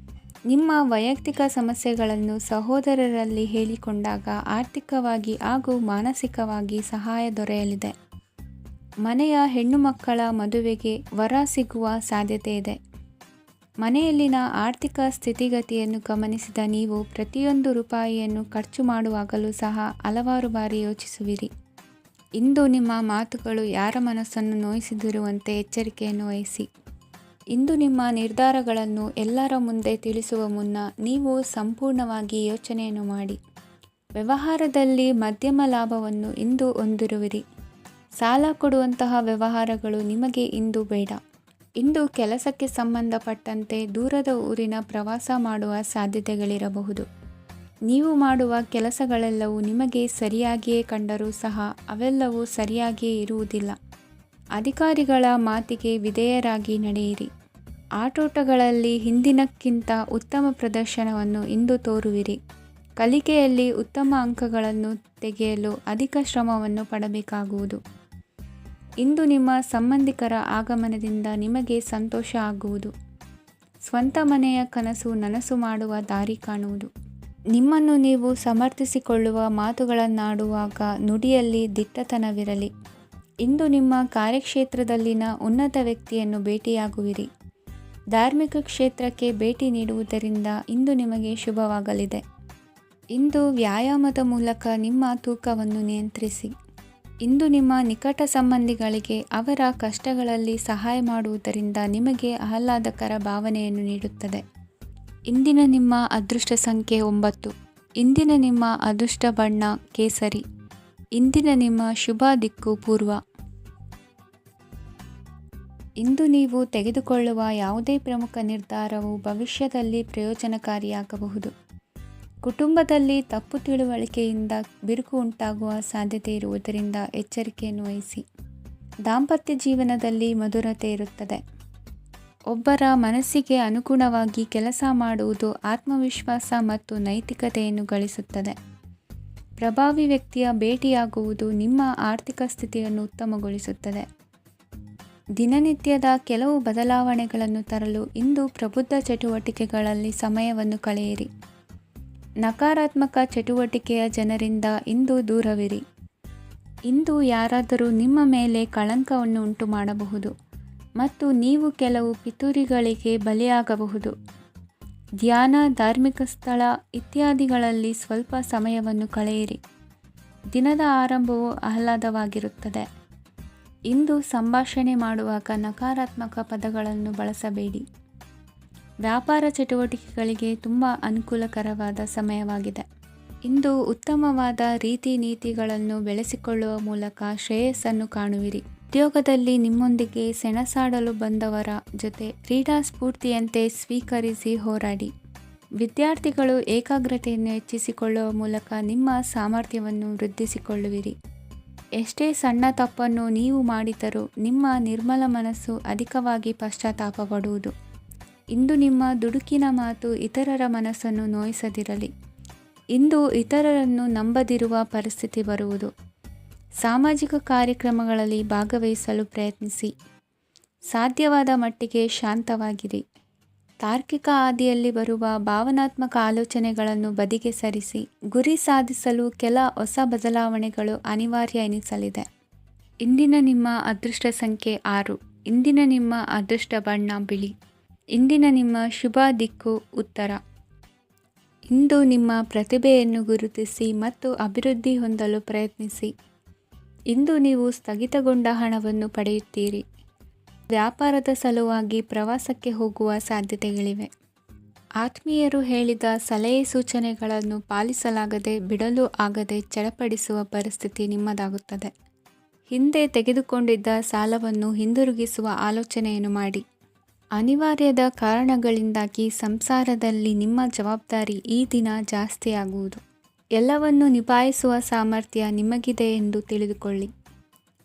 ನಿಮ್ಮ ವೈಯಕ್ತಿಕ ಸಮಸ್ಯೆಗಳನ್ನು ಸಹೋದರರಲ್ಲಿ ಹೇಳಿಕೊಂಡಾಗ ಆರ್ಥಿಕವಾಗಿ ಹಾಗೂ ಮಾನಸಿಕವಾಗಿ ಸಹಾಯ ದೊರೆಯಲಿದೆ. ಮನೆಯ ಹೆಣ್ಣು ಮಕ್ಕಳ ಮದುವೆಗೆ ವರ ಸಿಗುವ ಸಾಧ್ಯತೆ ಇದೆ. ಮನೆಯಲ್ಲಿನ ಆರ್ಥಿಕ ಸ್ಥಿತಿಗತಿಯನ್ನು ಗಮನಿಸಿದ ನೀವು ಪ್ರತಿಯೊಂದು ರೂಪಾಯಿಯನ್ನು ಖರ್ಚು ಮಾಡುವಾಗಲೂ ಸಹ ಹಲವಾರು ಬಾರಿ ಯೋಚಿಸುವಿರಿ. ಇಂದು ನಿಮ್ಮ ಮಾತುಗಳು ಯಾರ ಮನಸ್ಸನ್ನು ನೋಯಿಸದಿರುವಂತೆ ಎಚ್ಚರಿಕೆಯನ್ನು ವಹಿಸಿ. ಇಂದು ನಿಮ್ಮ ನಿರ್ಧಾರಗಳನ್ನು ಎಲ್ಲರ ಮುಂದೆ ತಿಳಿಸುವ ಮುನ್ನ ನೀವು ಸಂಪೂರ್ಣವಾಗಿ ಯೋಚನೆಯನ್ನು ಮಾಡಿ. ವ್ಯವಹಾರದಲ್ಲಿ ಮಧ್ಯಮ ಲಾಭವನ್ನು ಇಂದು ಹೊಂದಿರುವಿರಿ. ಸಾಲ ಕೊಡುವಂತಹ ವ್ಯವಹಾರಗಳು ನಿಮಗೆ ಇಂದು ಬೇಡ. ಇಂದು ಕೆಲಸಕ್ಕೆ ಸಂಬಂಧಪಟ್ಟಂತೆ ದೂರದ ಊರಿನ ಪ್ರವಾಸ ಮಾಡುವ ಸಾಧ್ಯತೆಗಳಿರಬಹುದು. ನೀವು ಮಾಡುವ ಕೆಲಸಗಳೆಲ್ಲವೂ ನಿಮಗೆ ಸರಿಯಾಗಿಯೇ ಕಂಡರೂ ಸಹ ಅವೆಲ್ಲವೂ ಸರಿಯಾಗಿಯೇ ಇರುವುದಿಲ್ಲ. ಅಧಿಕಾರಿಗಳ ಮಾತಿಗೆ ವಿಧೇಯರಾಗಿ ನಡೆಯಿರಿ. ಆಟೋಟಗಳಲ್ಲಿ ಹಿಂದಿನಕ್ಕಿಂತ ಉತ್ತಮ ಪ್ರದರ್ಶನವನ್ನು ಇಂದು ತೋರುವಿರಿ. ಕಲಿಕೆಯಲ್ಲಿ ಉತ್ತಮ ಅಂಕಗಳನ್ನು ತೆಗೆಯಲು ಅಧಿಕ ಶ್ರಮವನ್ನು ಪಡಬೇಕಾಗುವುದು. ಇಂದು ನಿಮ್ಮ ಸಂಬಂಧಿಕರ ಆಗಮನದಿಂದ ನಿಮಗೆ ಸಂತೋಷ ಆಗುವುದು. ಸ್ವಂತ ಮನೆಯ ಕನಸು ನನಸು ಮಾಡುವ ದಾರಿ ಕಾಣುವುದು. ನಿಮ್ಮನ್ನು ನೀವು ಸಮರ್ಥಿಸಿಕೊಳ್ಳುವ ಮಾತುಗಳನ್ನಾಡುವಾಗ ನುಡಿಯಲ್ಲಿ ದಿಟ್ಟತನವಿರಲಿ. ಇಂದು ನಿಮ್ಮ ಕಾರ್ಯಕ್ಷೇತ್ರದಲ್ಲಿನ ಉನ್ನತ ವ್ಯಕ್ತಿಯನ್ನು ಭೇಟಿಯಾಗುವಿರಿ. ಧಾರ್ಮಿಕ ಕ್ಷೇತ್ರಕ್ಕೆ ಭೇಟಿ ನೀಡುವುದರಿಂದ ಇಂದು ನಿಮಗೆ ಶುಭವಾಗಲಿದೆ. ಇಂದು ವ್ಯಾಯಾಮದ ಮೂಲಕ ನಿಮ್ಮ ತೂಕವನ್ನು ನಿಯಂತ್ರಿಸಿ. ಇಂದು ನಿಮ್ಮ ನಿಕಟ ಸಂಬಂಧಿಗಳಿಗೆ ಅವರ ಕಷ್ಟಗಳಲ್ಲಿ ಸಹಾಯ ಮಾಡುವುದರಿಂದ ನಿಮಗೆ ಆಹ್ಲಾದಕರ ಭಾವನೆಯನ್ನು ನೀಡುತ್ತದೆ. ಇಂದಿನ ನಿಮ್ಮ ಅದೃಷ್ಟ ಸಂಖ್ಯೆ 9. ಇಂದಿನ ನಿಮ್ಮ ಅದೃಷ್ಟ ಬಣ್ಣ ಕೇಸರಿ. ಇಂದಿನ ನಿಮ್ಮ ಶುಭ ದಿಕ್ಕು ಪೂರ್ವ. ಇಂದು ನೀವು ತೆಗೆದುಕೊಳ್ಳುವ ಯಾವುದೇ ಪ್ರಮುಖ ನಿರ್ಧಾರವು ಭವಿಷ್ಯದಲ್ಲಿ ಪ್ರಯೋಜನಕಾರಿಯಾಗಬಹುದು. ಕುಟುಂಬದಲ್ಲಿ ತಪ್ಪು ತಿಳುವಳಿಕೆಯಿಂದ ಬಿರುಕು ಉಂಟಾಗುವ ಸಾಧ್ಯತೆ ಇರುವುದರಿಂದ ಎಚ್ಚರಿಕೆಯನ್ನು ವಹಿಸಿ. ದಾಂಪತ್ಯ ಜೀವನದಲ್ಲಿ ಮಧುರತೆ ಇರುತ್ತದೆ. ಒಬ್ಬರ ಮನಸ್ಸಿಗೆ ಅನುಗುಣವಾಗಿ ಕೆಲಸ ಮಾಡುವುದು ಆತ್ಮವಿಶ್ವಾಸ ಮತ್ತು ನೈತಿಕತೆಯನ್ನು ಗಳಿಸುತ್ತದೆ. ಪ್ರಭಾವಿ ವ್ಯಕ್ತಿಯ ಭೇಟಿಯಾಗುವುದು ನಿಮ್ಮ ಆರ್ಥಿಕ ಸ್ಥಿತಿಯನ್ನು ಉತ್ತಮಗೊಳಿಸುತ್ತದೆ. ದಿನನಿತ್ಯದ ಕೆಲವು ಬದಲಾವಣೆಗಳನ್ನು ತರಲು ಇಂದು ಪ್ರಬುದ್ಧ ಚಟುವಟಿಕೆಗಳಲ್ಲಿ ಸಮಯವನ್ನು ಕಳೆಯಿರಿ. ನಕಾರಾತ್ಮಕ ಚಟುವಟಿಕೆಯ ಜನರಿಂದ ಇಂದು ದೂರವಿರಿ. ಇಂದು ಯಾರಾದರೂ ನಿಮ್ಮ ಮೇಲೆ ಕಳಂಕವನ್ನು ಉಂಟು ಮಾಡಬಹುದು ಮತ್ತು ನೀವು ಕೆಲವು ಪಿತೂರಿಗಳಿಗೆ ಬಲಿಯಾಗಬಹುದು. ಧ್ಯಾನ, ಧಾರ್ಮಿಕ ಸ್ಥಳ ಇತ್ಯಾದಿಗಳಲ್ಲಿ ಸ್ವಲ್ಪ ಸಮಯವನ್ನು ಕಳೆಯಿರಿ. ದಿನದ ಆರಂಭವು ಆಹ್ಲಾದವಾಗಿರುತ್ತದೆ. ಇಂದು ಸಂಭಾಷಣೆ ಮಾಡುವಾಗ ನಕಾರಾತ್ಮಕ ಪದಗಳನ್ನು ಬಳಸಬೇಡಿ. ವ್ಯಾಪಾರ ಚಟುವಟಿಕೆಗಳಿಗೆ ತುಂಬ ಅನುಕೂಲಕರವಾದ ಸಮಯವಾಗಿದೆ. ಇಂದು ಉತ್ತಮವಾದ ರೀತಿ ನೀತಿಗಳನ್ನು ಬೆಳೆಸಿಕೊಳ್ಳುವ ಮೂಲಕ ಶ್ರೇಯಸ್ಸನ್ನು ಕಾಣುವಿರಿ. ಉದ್ಯೋಗದಲ್ಲಿ ನಿಮ್ಮೊಂದಿಗೆ ಸೆಣಸಾಡಲು ಬಂದವರ ಜೊತೆ ಕ್ರೀಡಾ ಸ್ಫೂರ್ತಿಯಂತೆ ಸ್ವೀಕರಿಸಿ ಹೋರಾಡಿ. ವಿದ್ಯಾರ್ಥಿಗಳು ಏಕಾಗ್ರತೆಯನ್ನು ಹೆಚ್ಚಿಸಿಕೊಳ್ಳುವ ಮೂಲಕ ನಿಮ್ಮ ಸಾಮರ್ಥ್ಯವನ್ನು ವೃದ್ಧಿಸಿಕೊಳ್ಳುವಿರಿ. ಎಷ್ಟೇ ಸಣ್ಣ ತಪ್ಪನ್ನು ನೀವು ಮಾಡಿದರೂ ನಿಮ್ಮ ನಿರ್ಮಲ ಮನಸ್ಸು ಅಧಿಕವಾಗಿ ಪಶ್ಚಾತ್ತಾಪ ಪಡುವುದು. ಇಂದು ನಿಮ್ಮ ದುಡುಕಿನ ಮಾತು ಇತರರ ಮನಸ್ಸನ್ನು ನೋಯಿಸದಿರಲಿ. ಇಂದು ಇತರರನ್ನು ನಂಬದಿರುವ ಪರಿಸ್ಥಿತಿ ಬರುವುದು. ಸಾಮಾಜಿಕ ಕಾರ್ಯಕ್ರಮಗಳಲ್ಲಿ ಭಾಗವಹಿಸಲು ಪ್ರಯತ್ನಿಸಿ. ಸಾಧ್ಯವಾದ ಮಟ್ಟಿಗೆ ಶಾಂತವಾಗಿರಿ. ತಾರ್ಕಿಕ ಹಾದಿಯಲ್ಲಿ ಬರುವ ಭಾವನಾತ್ಮಕ ಆಲೋಚನೆಗಳನ್ನು ಬದಿಗೆ ಸರಿಸಿ. ಗುರಿ ಸಾಧಿಸಲು ಕೆಲ ಹೊಸ ಬದಲಾವಣೆಗಳು ಅನಿವಾರ್ಯ ಎನಿಸಲಿದೆ. ಇಂದಿನ ನಿಮ್ಮ ಅದೃಷ್ಟ ಸಂಖ್ಯೆ 6. ಇಂದಿನ ನಿಮ್ಮ ಅದೃಷ್ಟ ಬಣ್ಣ ಬಿಳಿ. ಇಂದಿನ ನಿಮ್ಮ ಶುಭ ದಿಕ್ಕು ಉತ್ತರ. ಇಂದು ನಿಮ್ಮ ಪ್ರತಿಭೆಯನ್ನು ಗುರುತಿಸಿ ಮತ್ತು ಅಭಿವೃದ್ಧಿ ಹೊಂದಲು ಪ್ರಯತ್ನಿಸಿ. ಇಂದು ನೀವು ಸ್ಥಗಿತಗೊಂಡ ಹಣವನ್ನು ಪಡೆಯುತ್ತೀರಿ. ವ್ಯಾಪಾರದ ಸಲುವಾಗಿ ಪ್ರವಾಸಕ್ಕೆ ಹೋಗುವ ಸಾಧ್ಯತೆಗಳಿವೆ. ಆತ್ಮೀಯರು ಹೇಳಿದ ಸಲಹೆ ಸೂಚನೆಗಳನ್ನು ಪಾಲಿಸಲಾಗದೆ ಬಿಡಲು ಆಗದೆ ಚಡಪಡಿಸುವ ಪರಿಸ್ಥಿತಿ ನಿಮ್ಮದಾಗುತ್ತದೆ. ಹಿಂದೆ ತೆಗೆದುಕೊಂಡಿದ್ದ ಸಾಲವನ್ನು ಹಿಂದಿರುಗಿಸುವ ಆಲೋಚನೆಯನ್ನು ಮಾಡಿ. ಅನಿವಾರ್ಯದ ಕಾರಣಗಳಿಂದಾಗಿ ಸಂಸಾರದಲ್ಲಿ ನಿಮ್ಮ ಜವಾಬ್ದಾರಿ ಈ ದಿನ ಜಾಸ್ತಿಯಾಗುವುದು. ಎಲ್ಲವನ್ನು ನಿಭಾಯಿಸುವ ಸಾಮರ್ಥ್ಯ ನಿಮಗಿದೆ ಎಂದು ತಿಳಿದುಕೊಳ್ಳಿ.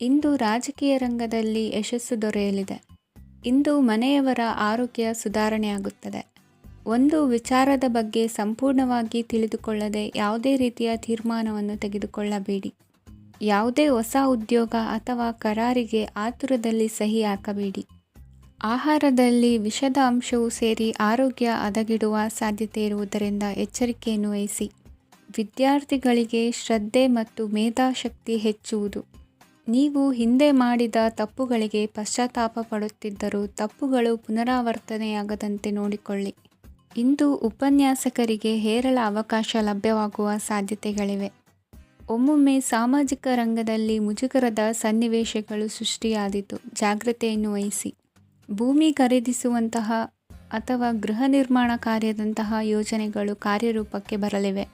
ಇಂದು ರಾಜಕೀಯ ರಂಗದಲ್ಲಿ ಯಶಸ್ಸು ದೊರೆಯಲಿದೆ. ಇಂದು ಮನೆಯವರ ಆರೋಗ್ಯ ಸುಧಾರಣೆಯಾಗುತ್ತದೆ. ಒಂದು ವಿಚಾರದ ಬಗ್ಗೆ ಸಂಪೂರ್ಣವಾಗಿ ತಿಳಿದುಕೊಳ್ಳದೆ ಯಾವುದೇ ರೀತಿಯ ತೀರ್ಮಾನವನ್ನು ತೆಗೆದುಕೊಳ್ಳಬೇಡಿ. ಯಾವುದೇ ಹೊಸ ಉದ್ಯೋಗ ಅಥವಾ ಕರಾರಿಗೆ ಆತುರದಲ್ಲಿ ಸಹಿ ಹಾಕಬೇಡಿ. ಆಹಾರದಲ್ಲಿ ವಿಷದ ಅಂಶವು ಸೇರಿ ಆರೋಗ್ಯ ಹದಗೆಡುವ ಸಾಧ್ಯತೆ ಇರುವುದರಿಂದ ಎಚ್ಚರಿಕೆಯನ್ನು ವಹಿಸಿ. ವಿದ್ಯಾರ್ಥಿಗಳಿಗೆ ಶ್ರದ್ಧೆ ಮತ್ತು ಮೇಧಾಶಕ್ತಿ ಹೆಚ್ಚುವುದು. ನೀವು ಹಿಂದೆ ಮಾಡಿದ ತಪ್ಪುಗಳಿಗೆ ಪಶ್ಚಾತ್ತಾಪ ಪಡುತ್ತಿದ್ದರೂ ತಪ್ಪುಗಳು ಪುನರಾವರ್ತನೆಯಾಗದಂತೆ ನೋಡಿಕೊಳ್ಳಿ. ಇಂದು ಉಪನ್ಯಾಸಕರಿಗೆ ಹೇರಳ ಅವಕಾಶ ಲಭ್ಯವಾಗುವ ಸಾಧ್ಯತೆಗಳಿವೆ. ಒಮ್ಮೊಮ್ಮೆ ಸಾಮಾಜಿಕ ರಂಗದಲ್ಲಿ ಮುಜುಗರದ ಸನ್ನಿವೇಶಗಳು ಸೃಷ್ಟಿಯಾದೀತು. ಜಾಗ್ರತೆಯನ್ನು ವಹಿಸಿ. ಭೂಮಿ ಖರೀದಿಸುವಂತಹ ಅಥವಾ ಗೃಹ ನಿರ್ಮಾಣ ಕಾರ್ಯದಂತಹ ಯೋಜನೆಗಳು ಕಾರ್ಯರೂಪಕ್ಕೆ ಬರಲಿವೆ.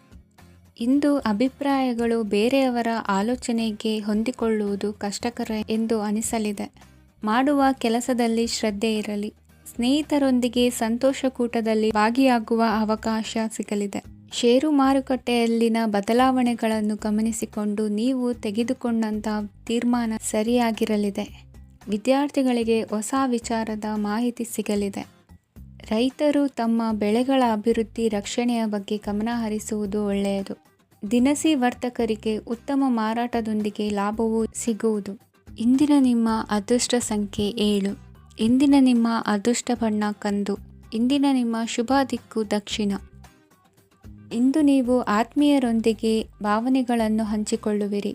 ಇಂದು ಅಭಿಪ್ರಾಯಗಳು ಬೇರೆಯವರ ಆಲೋಚನೆಗೆ ಹೊಂದಿಕೊಳ್ಳುವುದು ಕಷ್ಟಕರ ಎಂದು ಅನಿಸಲಿದೆ. ಮಾಡುವ ಕೆಲಸದಲ್ಲಿ ಶ್ರದ್ಧೆ ಇರಲಿ. ಸ್ನೇಹಿತರೊಂದಿಗೆ ಸಂತೋಷಕೂಟದಲ್ಲಿ ಭಾಗಿಯಾಗುವ ಅವಕಾಶ ಸಿಗಲಿದೆ. ಷೇರು ಮಾರುಕಟ್ಟೆಯಲ್ಲಿನ ಬದಲಾವಣೆಗಳನ್ನು ಗಮನಿಸಿಕೊಂಡು ನೀವು ತೆಗೆದುಕೊಂಡಂತಹ ತೀರ್ಮಾನ ಸರಿಯಾಗಿರಲಿದೆ. ವಿದ್ಯಾರ್ಥಿಗಳಿಗೆ ಹೊಸ ವಿಚಾರದ ಮಾಹಿತಿ ಸಿಗಲಿದೆ. ರೈತರು ತಮ್ಮ ಬೆಳೆಗಳ ಅಭಿವೃದ್ಧಿ ರಕ್ಷಣೆಯ ಬಗ್ಗೆ ಗಮನ ಹರಿಸುವುದು ಒಳ್ಳೆಯದು. ದಿನಸಿ ವರ್ತಕರಿಗೆ ಉತ್ತಮ ಮಾರಾಟದೊಂದಿಗೆ ಲಾಭವೂ ಸಿಗುವುದು. ಇಂದಿನ ನಿಮ್ಮ ಅದೃಷ್ಟ ಸಂಖ್ಯೆ 7. ಇಂದಿನ ನಿಮ್ಮ ಅದೃಷ್ಟ ಬಣ್ಣ ಕಂದು. ಇಂದಿನ ನಿಮ್ಮ ಶುಭ ದಿಕ್ಕು ದಕ್ಷಿಣ. ಇಂದು ನೀವು ಆತ್ಮೀಯರೊಂದಿಗೆ ಭಾವನೆಗಳನ್ನು ಹಂಚಿಕೊಳ್ಳುವಿರಿ.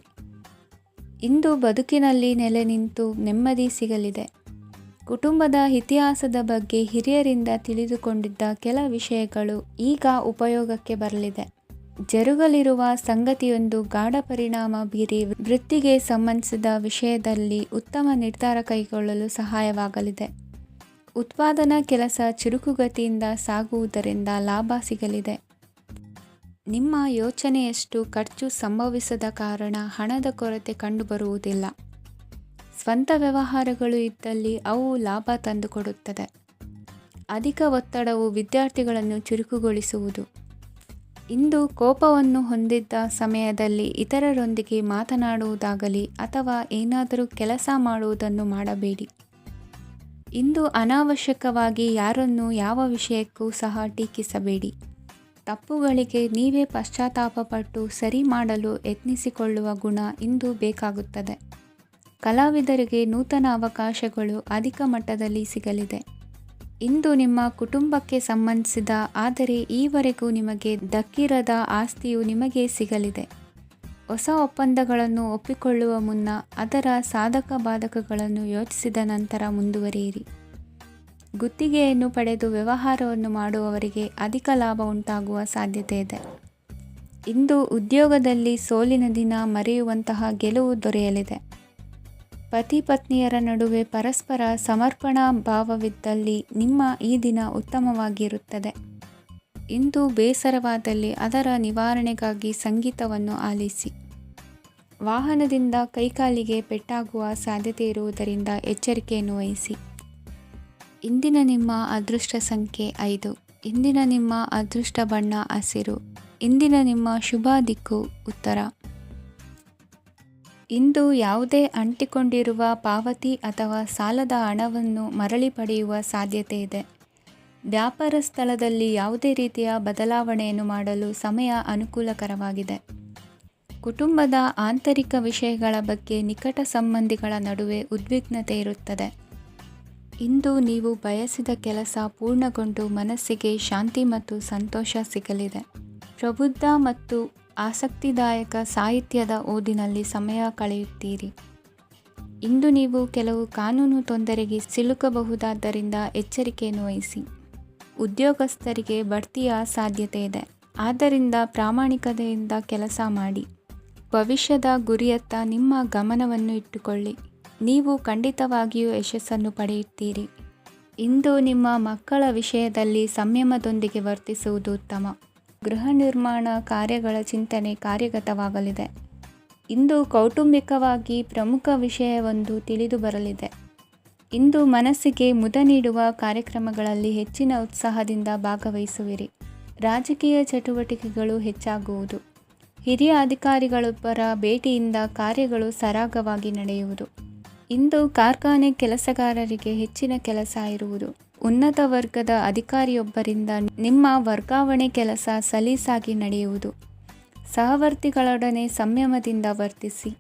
ಇಂದು ಬದುಕಿನಲ್ಲಿ ನೆಲೆ ನಿಂತು ನೆಮ್ಮದಿ ಸಿಗಲಿದೆ. ಕುಟುಂಬದ ಇತಿಹಾಸದ ಬಗ್ಗೆ ಹಿರಿಯರಿಂದ ತಿಳಿದುಕೊಂಡಿದ್ದ ಕೆಲ ವಿಷಯಗಳು ಈಗ ಉಪಯೋಗಕ್ಕೆ ಬರಲಿದೆ. ಜರುಗಲಿರುವ ಸಂಗತಿಯೊಂದು ಗಾಢ ಪರಿಣಾಮ ಬೀರಿ ವೃತ್ತಿಗೆ ಸಂಬಂಧಿಸಿದ ವಿಷಯದಲ್ಲಿ ಉತ್ತಮ ನಿರ್ಧಾರ ಕೈಗೊಳ್ಳಲು ಸಹಾಯವಾಗಲಿದೆ. ಉತ್ಪಾದನಾ ಕೆಲಸ ಚುರುಕುಗತಿಯಿಂದ ಸಾಗುವುದರಿಂದ ಲಾಭ ಸಿಗಲಿದೆ. ನಿಮ್ಮ ಯೋಚನೆಯಷ್ಟು ಖರ್ಚು ಸಂಭವಿಸದ ಕಾರಣ ಹಣದ ಕೊರತೆ ಕಂಡುಬರುವುದಿಲ್ಲ. ಸ್ವಂತ ವ್ಯವಹಾರಗಳು ಇದ್ದಲ್ಲಿ ಅವು ಲಾಭ ತಂದುಕೊಡುತ್ತದೆ. ಅಧಿಕ ಒತ್ತಡವು ವಿದ್ಯಾರ್ಥಿಗಳನ್ನು ಚುರುಕುಗೊಳಿಸುವುದು. ಇಂದು ಕೋಪವನ್ನು ಹೊಂದಿದ್ದ ಸಮಯದಲ್ಲಿ ಇತರರೊಂದಿಗೆ ಮಾತನಾಡುವುದಾಗಲಿ ಅಥವಾ ಏನಾದರೂ ಕೆಲಸ ಮಾಡುವುದನ್ನು ಮಾಡಬೇಡಿ. ಇಂದು ಅನಾವಶ್ಯಕವಾಗಿ ಯಾರನ್ನೂ ಯಾವ ವಿಷಯಕ್ಕೂ ಸಹ ಟೀಕಿಸಬೇಡಿ. ತಪ್ಪುಗಳಿಗೆ ನೀವೇ ಪಶ್ಚಾತ್ತಾಪಪಟ್ಟು ಸರಿ ಮಾಡಲು ಯತ್ನಿಸಿಕೊಳ್ಳುವ ಗುಣ ಇಂದು ಬೇಕಾಗುತ್ತದೆ. ಕಲಾವಿದರಿಗೆ ನೂತನ ಅವಕಾಶಗಳು ಅಧಿಕ ಮಟ್ಟದಲ್ಲಿ ಸಿಗಲಿದೆ. ಇಂದು ನಿಮ್ಮ ಕುಟುಂಬಕ್ಕೆ ಸಂಬಂಧಿಸಿದ ಆದರೆ ಈವರೆಗೂ ನಿಮಗೆ ದಕ್ಕಿರದ ಆಸ್ತಿಯು ನಿಮಗೆ ಸಿಗಲಿದೆ. ಹೊಸ ಒಪ್ಪಂದಗಳನ್ನು ಒಪ್ಪಿಕೊಳ್ಳುವ ಮುನ್ನ ಅದರ ಸಾಧಕ ಬಾಧಕಗಳನ್ನು ಯೋಚಿಸಿದ ನಂತರ ಮುಂದುವರಿಯಿರಿ. ಗುತ್ತಿಗೆಯನ್ನು ಪಡೆದು ವ್ಯವಹಾರವನ್ನು ಮಾಡುವವರಿಗೆ ಅಧಿಕ ಲಾಭ ಉಂಟಾಗುವ ಸಾಧ್ಯತೆ ಇದೆ. ಇಂದು ಉದ್ಯೋಗದಲ್ಲಿ ಸೋಲಿನ ದಿನ ಮರೆಯುವಂತಹ ಗೆಲುವು ದೊರೆಯಲಿದೆ. ಪತಿ ಪತ್ನಿಯರ ನಡುವೆ ಪರಸ್ಪರ ಸಮರ್ಪಣಾ ಭಾವವಿದ್ದಲ್ಲಿ ನಿಮ್ಮ ಈ ದಿನ ಉತ್ತಮವಾಗಿರುತ್ತದೆ. ಇಂದು ಬೇಸರವಾದಲ್ಲಿ ಅದರ ನಿವಾರಣೆಗಾಗಿ ಸಂಗೀತವನ್ನು ಆಲಿಸಿ. ವಾಹನದಿಂದ ಕೈಕಾಲಿಗೆ ಪೆಟ್ಟಾಗುವ ಸಾಧ್ಯತೆ ಇರುವುದರಿಂದ ಎಚ್ಚರಿಕೆಯನ್ನು ವಹಿಸಿ. ಇಂದಿನ ನಿಮ್ಮ ಅದೃಷ್ಟ ಸಂಖ್ಯೆ 5. ಇಂದಿನ ನಿಮ್ಮ ಅದೃಷ್ಟ ಬಣ್ಣ ಹಸಿರು. ಇಂದಿನ ನಿಮ್ಮ ಶುಭ ದಿಕ್ಕು ಉತ್ತರ. ಇಂದು ಯಾವುದೇ ಅಂಟಿಕೊಂಡಿರುವ ಪಾವತಿ ಅಥವಾ ಸಾಲದ ಹಣವನ್ನು ಮರಳಿ ಪಡೆಯುವ ಸಾಧ್ಯತೆ ಇದೆ. ವ್ಯಾಪಾರ ಸ್ಥಳದಲ್ಲಿ ಯಾವುದೇ ರೀತಿಯ ಬದಲಾವಣೆಯನ್ನು ಮಾಡಲು ಸಮಯ ಅನುಕೂಲಕರವಾಗಿದೆ. ಕುಟುಂಬದ ಆಂತರಿಕ ವಿಷಯಗಳ ಬಗ್ಗೆ ನಿಕಟ ಸಂಬಂಧಿಗಳ ನಡುವೆ ಉದ್ವಿಗ್ನತೆ ಇರುತ್ತದೆ. ಇಂದು ನೀವು ಬಯಸಿದ ಕೆಲಸ ಪೂರ್ಣಗೊಂಡು ಮನಸ್ಸಿಗೆ ಶಾಂತಿ ಮತ್ತು ಸಂತೋಷ ಸಿಗಲಿದೆ. ಪ್ರಬುದ್ಧ ಮತ್ತು ಆಸಕ್ತಿದಾಯಕ ಸಾಹಿತ್ಯದ ಓದಿನಲ್ಲಿ ಸಮಯ ಕಳೆಯುತ್ತೀರಿ. ಇಂದು ನೀವು ಕೆಲವು ಕಾನೂನು ತೊಂದರೆಗೆ ಸಿಲುಕಬಹುದಾದ್ದರಿಂದ ಎಚ್ಚರಿಕೆಯನ್ನು ವಹಿಸಿ. ಉದ್ಯೋಗಸ್ಥರಿಗೆ ಬಡ್ತಿಯ ಸಾಧ್ಯತೆ ಇದೆ. ಆದ್ದರಿಂದ ಪ್ರಾಮಾಣಿಕತೆಯಿಂದ ಕೆಲಸ ಮಾಡಿ. ಭವಿಷ್ಯದ ಗುರಿಯತ್ತ ನಿಮ್ಮ ಗಮನವನ್ನು ಇಟ್ಟುಕೊಳ್ಳಿ. ನೀವು ಖಂಡಿತವಾಗಿಯೂ ಯಶಸ್ಸನ್ನು ಪಡೆಯುತ್ತೀರಿ. ಇಂದು ನಿಮ್ಮ ಮಕ್ಕಳ ವಿಷಯದಲ್ಲಿ ಸಂಯಮದೊಂದಿಗೆ ವರ್ತಿಸುವುದು ಉತ್ತಮ. ಗೃಹ ನಿರ್ಮಾಣ ಕಾರ್ಯಗಳ ಚಿಂತನೆ ಕಾರ್ಯಗತವಾಗಲಿದೆ. ಇಂದು ಕೌಟುಂಬಿಕವಾಗಿ ಪ್ರಮುಖ ವಿಷಯವೊಂದು ತಿಳಿದು ಬರಲಿದೆ. ಇಂದು ಮನಸ್ಸಿಗೆ ಮುದ ನೀಡುವ ಕಾರ್ಯಕ್ರಮಗಳಲ್ಲಿ ಹೆಚ್ಚಿನ ಉತ್ಸಾಹದಿಂದ ಭಾಗವಹಿಸುವಿರಿ. ರಾಜಕೀಯ ಚಟುವಟಿಕೆಗಳು ಹೆಚ್ಚಾಗುವುದು. ಹಿರಿಯ ಅಧಿಕಾರಿಗಳೊಬ್ಬರ ಭೇಟಿಯಿಂದ ಕಾರ್ಯಗಳು ಸರಾಗವಾಗಿ ನಡೆಯುವುದು. ಇಂದು ಕಾರ್ಖಾನೆ ಕೆಲಸಗಾರರಿಗೆ ಹೆಚ್ಚಿನ ಕೆಲಸ ಇರುವುದು. ಉನ್ನತ ವರ್ಗದ ಅಧಿಕಾರಿಯೊಬ್ಬರಿಂದ ನಿಮ್ಮ ವರ್ಗಾವಣೆ ಕೆಲಸ ಸಲೀಸಾಗಿ ನಡೆಯುವುದು. ಸಹವರ್ತಿಗಳೊಡನೆ ಸಂಯಮದಿಂದ ವರ್ತಿಸಿ.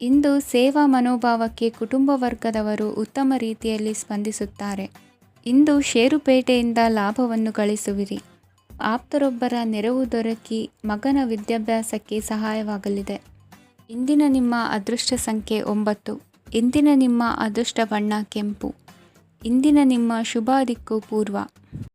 ಇಂದು ಸೇವಾ ಮನೋಭಾವಕ್ಕೆ ಕುಟುಂಬ ವರ್ಗದವರು ಉತ್ತಮ ರೀತಿಯಲ್ಲಿ ಸ್ಪಂದಿಸುತ್ತಾರೆ. ಇಂದು ಷೇರುಪೇಟೆಯಿಂದ ಲಾಭವನ್ನು ಗಳಿಸುವಿರಿ. ಆಪ್ತರೊಬ್ಬರ ನೆರವು ದೊರಕಿ ಮಗನ ವಿದ್ಯಾಭ್ಯಾಸಕ್ಕೆ ಸಹಾಯವಾಗಲಿದೆ. ಇಂದಿನ ನಿಮ್ಮ ಅದೃಷ್ಟ ಸಂಖ್ಯೆ 9. ಇಂದಿನ ನಿಮ್ಮ ಅದೃಷ್ಟ ಬಣ್ಣ ಕೆಂಪು. ಇಂದಿನ ನಿಮ್ಮ ಶುಭ ದಿಕ್ಕು ಪೂರ್ವ.